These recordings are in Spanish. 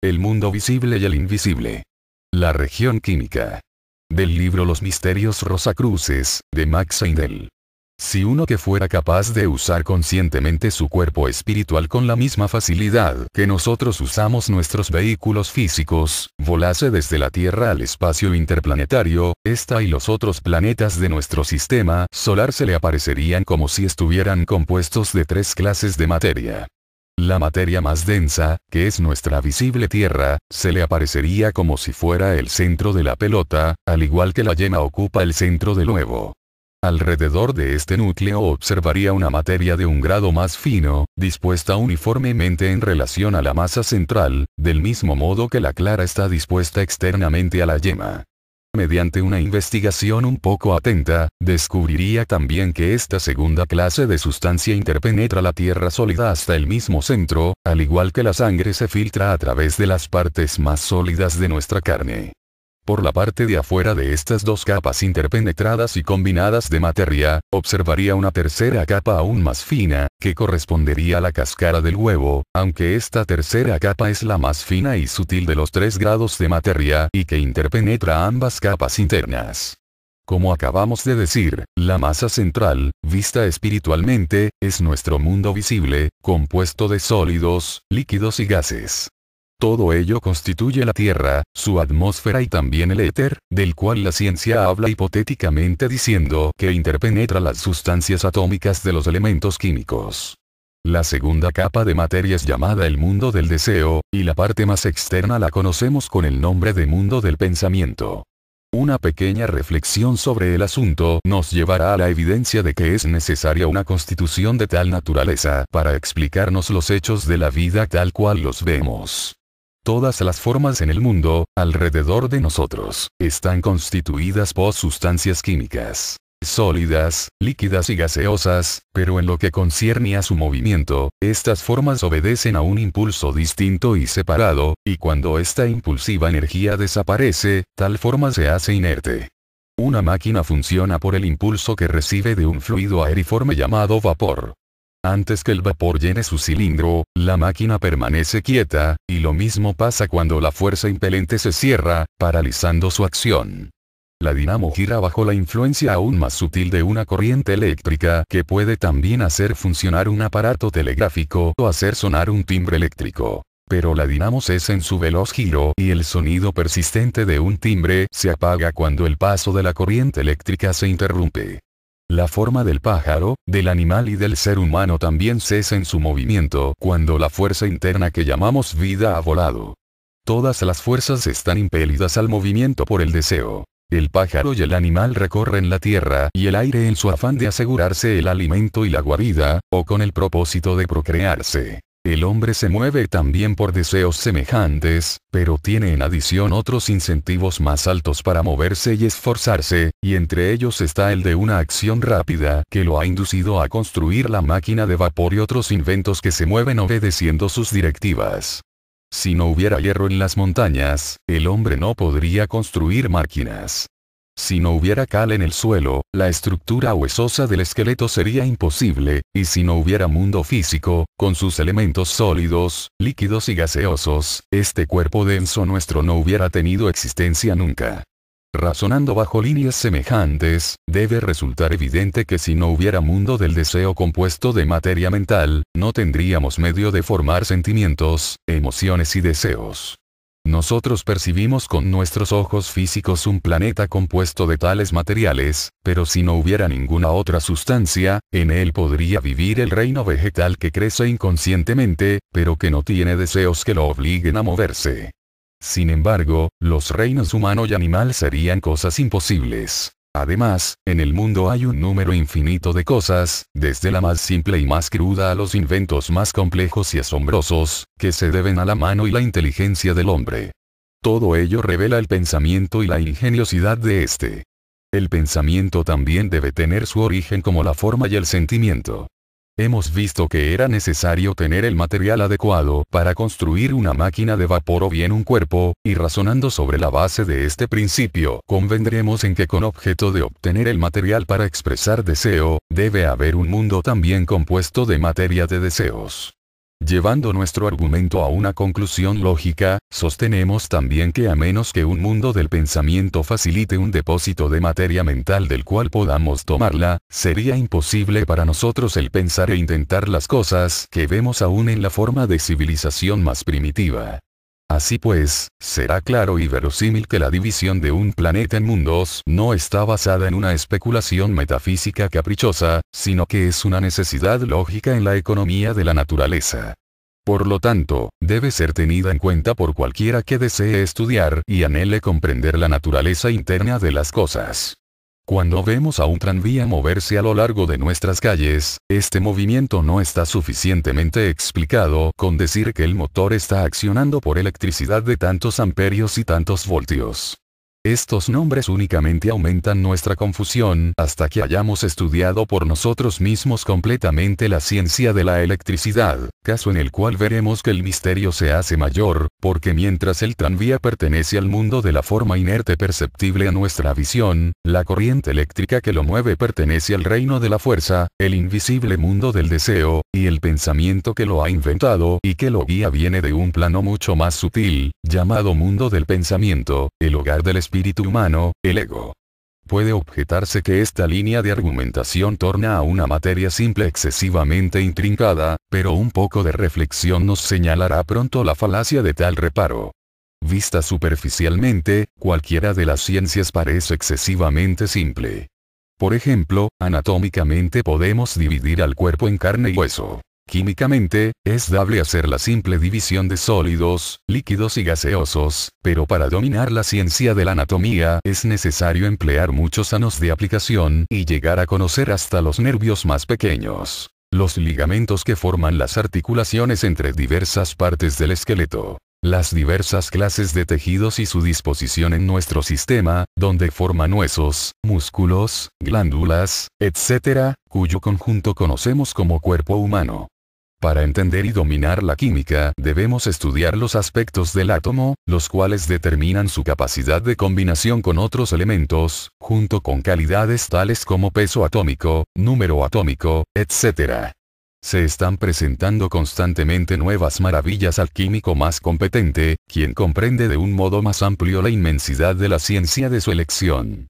el mundo visible y el invisible. La región química. Del libro Los misterios rosacruces, de Max Heindel. Si uno que fuera capaz de usar conscientemente su cuerpo espiritual con la misma facilidad que nosotros usamos nuestros vehículos físicos, volase desde la Tierra al espacio interplanetario, esta y los otros planetas de nuestro sistema solar se le aparecerían como si estuvieran compuestos de 3 clases de materia. La materia más densa, que es nuestra visible Tierra, se le aparecería como si fuera el centro de la pelota, al igual que la yema ocupa el centro del huevo. Alrededor de este núcleo observaría una materia de un grado más fino, dispuesta uniformemente en relación a la masa central, del mismo modo que la clara está dispuesta externamente a la yema. Mediante una investigación un poco atenta, descubriría también que esta segunda clase de sustancia interpenetra la tierra sólida hasta el mismo centro, al igual que la sangre se filtra a través de las partes más sólidas de nuestra carne. Por la parte de afuera de estas 2 capas interpenetradas y combinadas de materia, observaría una tercera capa aún más fina, que correspondería a la cáscara del huevo, aunque esta tercera capa es la más fina y sutil de los 3 grados de materia y que interpenetra ambas capas internas. Como acabamos de decir, la masa central, vista espiritualmente, es nuestro mundo visible, compuesto de sólidos, líquidos y gases. Todo ello constituye la Tierra, su atmósfera y también el éter, del cual la ciencia habla hipotéticamente diciendo que interpenetra las sustancias atómicas de los elementos químicos. La segunda capa de materia es llamada el mundo del deseo, y la parte más externa la conocemos con el nombre de mundo del pensamiento. Una pequeña reflexión sobre el asunto nos llevará a la evidencia de que es necesaria una constitución de tal naturaleza para explicarnos los hechos de la vida tal cual los vemos. Todas las formas en el mundo, alrededor de nosotros, están constituidas por sustancias químicas, sólidas, líquidas y gaseosas, pero en lo que concierne a su movimiento, estas formas obedecen a un impulso distinto y separado, y cuando esta impulsiva energía desaparece, tal forma se hace inerte. Una máquina funciona por el impulso que recibe de un fluido aeriforme llamado vapor. Antes que el vapor llene su cilindro, la máquina permanece quieta, y lo mismo pasa cuando la fuerza impelente se cierra, paralizando su acción. La dinamo gira bajo la influencia aún más sutil de una corriente eléctrica que puede también hacer funcionar un aparato telegráfico o hacer sonar un timbre eléctrico. Pero la dinamo cesa en su veloz giro y el sonido persistente de un timbre se apaga cuando el paso de la corriente eléctrica se interrumpe. La forma del pájaro, del animal y del ser humano también cesa en su movimiento cuando la fuerza interna que llamamos vida ha volado. Todas las fuerzas están impelidas al movimiento por el deseo. El pájaro y el animal recorren la tierra y el aire en su afán de asegurarse el alimento y la guarida, o con el propósito de procrearse. El hombre se mueve también por deseos semejantes, pero tiene en adición otros incentivos más altos para moverse y esforzarse, y entre ellos está el de una acción rápida que lo ha inducido a construir la máquina de vapor y otros inventos que se mueven obedeciendo sus directivas. Si no hubiera hierro en las montañas, el hombre no podría construir máquinas. Si no hubiera cal en el suelo, la estructura huesosa del esqueleto sería imposible, y si no hubiera mundo físico, con sus elementos sólidos, líquidos y gaseosos, este cuerpo denso nuestro no hubiera tenido existencia nunca. Razonando bajo líneas semejantes, debe resultar evidente que si no hubiera mundo del deseo compuesto de materia mental, no tendríamos medio de formar sentimientos, emociones y deseos. Nosotros percibimos con nuestros ojos físicos un planeta compuesto de tales materiales, pero si no hubiera ninguna otra sustancia, en él podría vivir el reino vegetal que crece inconscientemente, pero que no tiene deseos que lo obliguen a moverse. Sin embargo, los reinos humano y animal serían cosas imposibles. Además, en el mundo hay un número infinito de cosas, desde la más simple y más cruda a los inventos más complejos y asombrosos, que se deben a la mano y la inteligencia del hombre. Todo ello revela el pensamiento y la ingeniosidad de éste. El pensamiento también debe tener su origen como la forma y el sentimiento. Hemos visto que era necesario tener el material adecuado para construir una máquina de vapor o bien un cuerpo, y razonando sobre la base de este principio, convendremos en que con objeto de obtener el material para expresar deseo, debe haber un mundo también compuesto de materia de deseos. Llevando nuestro argumento a una conclusión lógica, sostenemos también que a menos que un mundo del pensamiento facilite un depósito de materia mental del cual podamos tomarla, sería imposible para nosotros el pensar e intentar las cosas que vemos aún en la forma de civilización más primitiva. Así pues, será claro y verosímil que la división de un planeta en mundos no está basada en una especulación metafísica caprichosa, sino que es una necesidad lógica en la economía de la naturaleza. Por lo tanto, debe ser tenida en cuenta por cualquiera que desee estudiar y anhele comprender la naturaleza interna de las cosas. Cuando vemos a un tranvía moverse a lo largo de nuestras calles, este movimiento no está suficientemente explicado con decir que el motor está accionando por electricidad de tantos amperios y tantos voltios. Estos nombres únicamente aumentan nuestra confusión hasta que hayamos estudiado por nosotros mismos completamente la ciencia de la electricidad, caso en el cual veremos que el misterio se hace mayor, porque mientras el tranvía pertenece al mundo de la forma inerte perceptible a nuestra visión, la corriente eléctrica que lo mueve pertenece al reino de la fuerza, el invisible mundo del deseo, y el pensamiento que lo ha inventado y que lo guía viene de un plano mucho más sutil, llamado mundo del pensamiento, el hogar del espíritu humano, el ego. Puede objetarse que esta línea de argumentación torna a una materia simple excesivamente intrincada, pero un poco de reflexión nos señalará pronto la falacia de tal reparo. Vista superficialmente, cualquiera de las ciencias parece excesivamente simple. Por ejemplo, anatómicamente podemos dividir al cuerpo en carne y hueso. Químicamente, es dable hacer la simple división de sólidos, líquidos y gaseosos, pero para dominar la ciencia de la anatomía es necesario emplear muchos años de aplicación y llegar a conocer hasta los nervios más pequeños, los ligamentos que forman las articulaciones entre diversas partes del esqueleto, las diversas clases de tejidos y su disposición en nuestro sistema, donde forman huesos, músculos, glándulas, etc., cuyo conjunto conocemos como cuerpo humano. Para entender y dominar la química debemos estudiar los aspectos del átomo, los cuales determinan su capacidad de combinación con otros elementos, junto con calidades tales como peso atómico, número atómico, etc. Se están presentando constantemente nuevas maravillas al químico más competente, quien comprende de un modo más amplio la inmensidad de la ciencia de su elección.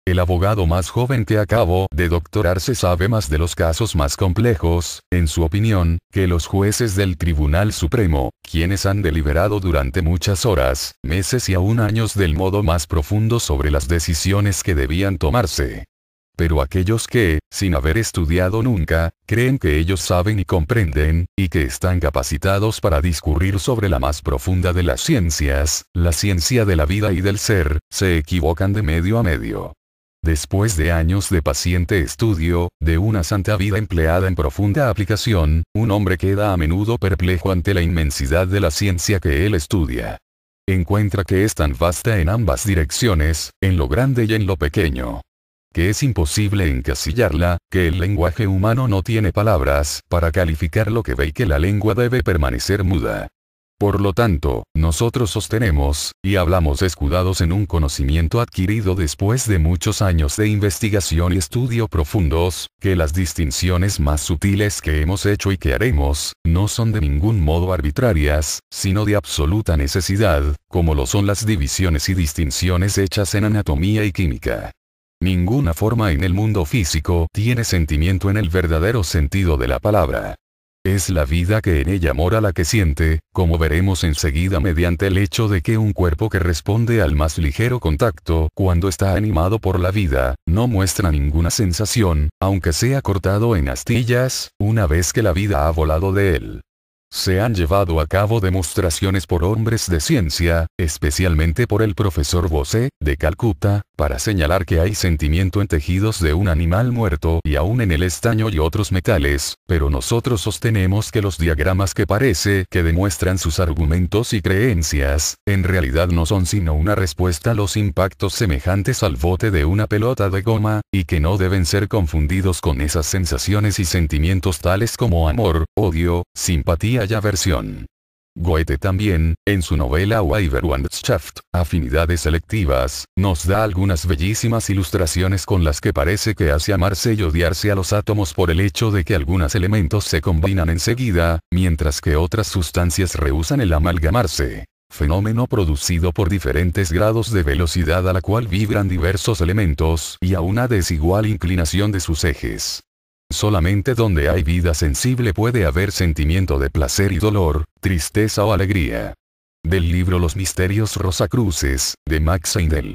El abogado más joven que acabó de doctorarse sabe más de los casos más complejos, en su opinión, que los jueces del Tribunal Supremo, quienes han deliberado durante muchas horas, meses y aún años del modo más profundo sobre las decisiones que debían tomarse. Pero aquellos que, sin haber estudiado nunca, creen que ellos saben y comprenden, y que están capacitados para discurrir sobre la más profunda de las ciencias, la ciencia de la vida y del ser, se equivocan de medio a medio. Después de años de paciente estudio, de una santa vida empleada en profunda aplicación, un hombre queda a menudo perplejo ante la inmensidad de la ciencia que él estudia. Encuentra que es tan vasta en ambas direcciones, en lo grande y en lo pequeño, que es imposible encasillarla, que el lenguaje humano no tiene palabras para calificar lo que ve y que la lengua debe permanecer muda. Por lo tanto, nosotros sostenemos, y hablamos escudados en un conocimiento adquirido después de muchos años de investigación y estudio profundos, que las distinciones más sutiles que hemos hecho y que haremos, no son de ningún modo arbitrarias, sino de absoluta necesidad, como lo son las divisiones y distinciones hechas en anatomía y química. Ninguna forma en el mundo físico tiene sentimiento en el verdadero sentido de la palabra. Es la vida que en ella mora la que siente, como veremos enseguida mediante el hecho de que un cuerpo que responde al más ligero contacto cuando está animado por la vida, no muestra ninguna sensación, aunque sea cortado en astillas, una vez que la vida ha volado de él. Se han llevado a cabo demostraciones por hombres de ciencia, especialmente por el profesor Bose, de Calcuta, para señalar que hay sentimiento en tejidos de un animal muerto y aún en el estaño y otros metales, pero nosotros sostenemos que los diagramas que parece que demuestran sus argumentos y creencias, en realidad no son sino una respuesta a los impactos semejantes al bote de una pelota de goma, y que no deben ser confundidos con esas sensaciones y sentimientos tales como amor, odio, simpatía y aversión. Goethe también, en su novela Weiberwandschaft, Afinidades selectivas, nos da algunas bellísimas ilustraciones con las que parece que hace amarse y odiarse a los átomos por el hecho de que algunos elementos se combinan enseguida, mientras que otras sustancias rehúsan el amalgamarse. Fenómeno producido por diferentes grados de velocidad a la cual vibran diversos elementos y a una desigual inclinación de sus ejes. Solamente donde hay vida sensible puede haber sentimiento de placer y dolor, tristeza o alegría. Del libro Los misterios rosacruces, de Max Heindel.